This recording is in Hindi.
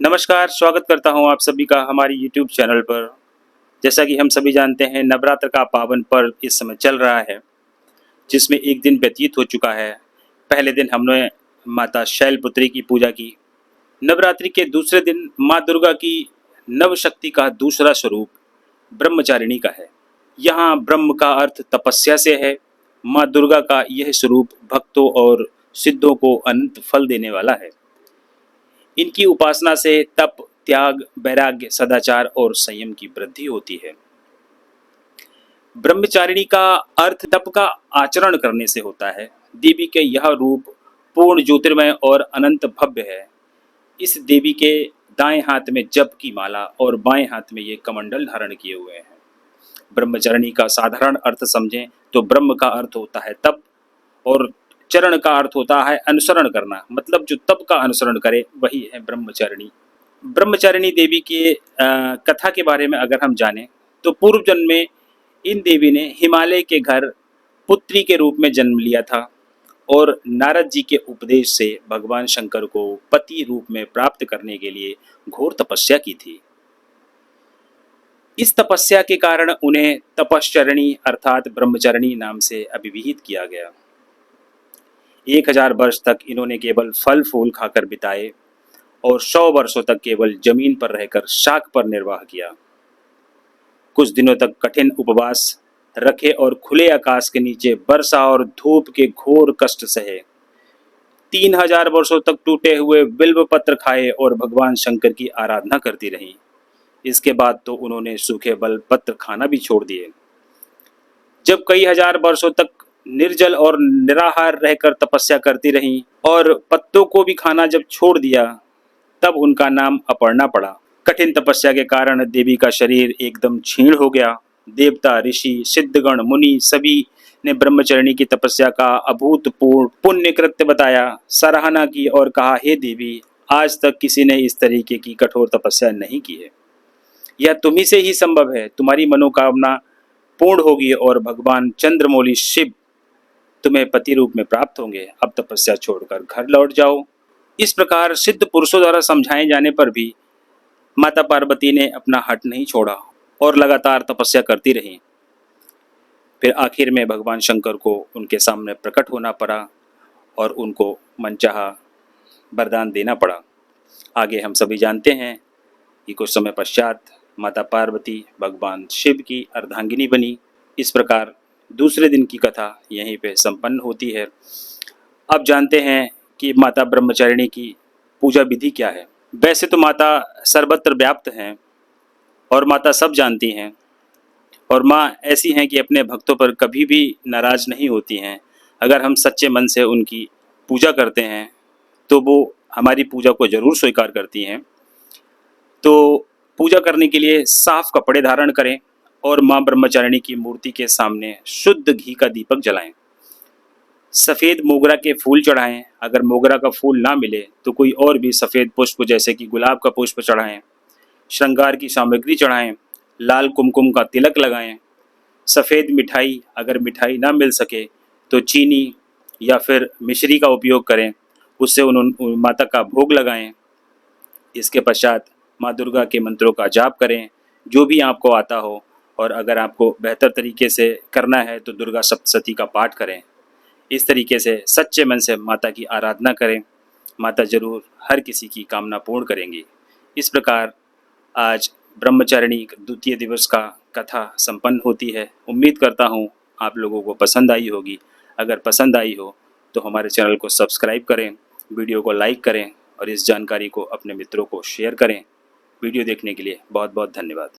नमस्कार, स्वागत करता हूं आप सभी का हमारी यूट्यूब चैनल पर। जैसा कि हम सभी जानते हैं, नवरात्र का पावन पर्व इस समय चल रहा है, जिसमें एक दिन व्यतीत हो चुका है। पहले दिन हमने माता शैलपुत्री की पूजा की। नवरात्रि के दूसरे दिन माँ दुर्गा की नव शक्ति का दूसरा स्वरूप ब्रह्मचारिणी का है। यहाँ ब्रह्म का अर्थ तपस्या से है। माँ दुर्गा का यह स्वरूप भक्तों और सिद्धों को अनंत फल देने वाला है। इनकी उपासना से तप, त्याग, वैराग्य, सदाचार और संयम की वृद्धि होती है। ब्रह्मचारिणी का अर्थ तप का आचरण करने से होता है। देवी के यह रूप पूर्ण ज्योतिर्मय और अनंत भव्य है। इस देवी के दाएं हाथ में जप की माला और बाएं हाथ में ये कमंडल धारण किए हुए हैं। ब्रह्मचारिणी का साधारण अर्थ समझें तो ब्रह्म का अर्थ होता है तप और चरण का अर्थ होता है अनुसरण करना, मतलब जो तप का अनुसरण करे वही है ब्रह्मचारिणी। ब्रह्मचारिणी देवी के कथा के बारे में अगर हम जानें तो पूर्व जन्म में इन देवी ने हिमालय के घर पुत्री के रूप में जन्म लिया था और नारद जी के उपदेश से भगवान शंकर को पति रूप में प्राप्त करने के लिए घोर तपस्या की थी। इस तपस्या के कारण उन्हें तपश्चरणी अर्थात ब्रह्मचारिणी नाम से अभिहित किया गया। 1000 वर्ष तक इन्होंने केवल फल फूल खाकर बिताए और 100 वर्षों तक केवल जमीन पर रहकर शाक पर निर्वाह किया। कुछ दिनों तक कठिन उपवास रखे और खुले आकाश के नीचे वर्षा और धूप के घोर कष्ट सहे। 3000 वर्षों तक टूटे हुए बिल्व पत्र खाए और भगवान शंकर की आराधना करती रहीं। इसके बाद तो उन्होंने सूखे बल पत्र खाना भी छोड़ दिए। जब कई हजार वर्षों तक निर्जल और निराहार रहकर तपस्या करती रहीं और पत्तों को भी खाना जब छोड़ दिया, तब उनका नाम अपर्णा पड़ा। कठिन तपस्या के कारण देवी का शरीर एकदम क्षीण हो गया। देवता, ऋषि, सिद्धगण, मुनि सभी ने ब्रह्मचारिणी की तपस्या का अभूतपूर्व पुण्य कृत्य बताया, सराहना की और कहा, हे देवी, आज तक किसी ने इस तरीके की कठोर तपस्या नहीं की है। यह तुम्ही से ही संभव है। तुम्हारी मनोकामना पूर्ण होगी और भगवान चंद्रमौली शिव तुम्हें पति रूप में प्राप्त होंगे। अब तपस्या छोड़कर घर लौट जाओ। इस प्रकार सिद्ध पुरुषों द्वारा समझाए जाने पर भी माता पार्वती ने अपना हट नहीं छोड़ा और लगातार तपस्या करती रही। फिर आखिर में भगवान शंकर को उनके सामने प्रकट होना पड़ा और उनको मनचाहा वरदान देना पड़ा। आगे हम सभी जानते हैं कि कुछ समय पश्चात माता पार्वती भगवान शिव की अर्धांगिनी बनी। इस प्रकार दूसरे दिन की कथा यहीं पे संपन्न होती है। अब जानते हैं कि माता ब्रह्मचारिणी की पूजा विधि क्या है। वैसे तो माता सर्वत्र व्याप्त हैं और माता सब जानती हैं और माँ ऐसी हैं कि अपने भक्तों पर कभी भी नाराज नहीं होती हैं। अगर हम सच्चे मन से उनकी पूजा करते हैं तो वो हमारी पूजा को जरूर स्वीकार करती हैं। तो पूजा करने के लिए साफ कपड़े धारण करें और माँ ब्रह्मचारिणी की मूर्ति के सामने शुद्ध घी का दीपक जलाएं। सफ़ेद मोगरा के फूल चढ़ाएं। अगर मोगरा का फूल ना मिले तो कोई और भी सफ़ेद पुष्प जैसे कि गुलाब का पुष्प चढ़ाएं। श्रृंगार की सामग्री चढ़ाएं। लाल कुमकुम का तिलक लगाएं। सफ़ेद मिठाई, अगर मिठाई ना मिल सके तो चीनी या फिर मिश्री का उपयोग करें, उससे माता का भोग लगाएं। इसके पश्चात माँ दुर्गा के मंत्रों का जाप करें, जो भी आपको आता हो, और अगर आपको बेहतर तरीके से करना है तो दुर्गा सप्तशती का पाठ करें। इस तरीके से सच्चे मन से माता की आराधना करें। माता जरूर हर किसी की कामना पूर्ण करेंगी। इस प्रकार आज ब्रह्मचारिणी द्वितीय दिवस का कथा संपन्न होती है। उम्मीद करता हूँ आप लोगों को पसंद आई होगी। अगर पसंद आई हो तो हमारे चैनल को सब्सक्राइब करें, वीडियो को लाइक करें और इस जानकारी को अपने मित्रों को शेयर करें। वीडियो देखने के लिए बहुत बहुत धन्यवाद।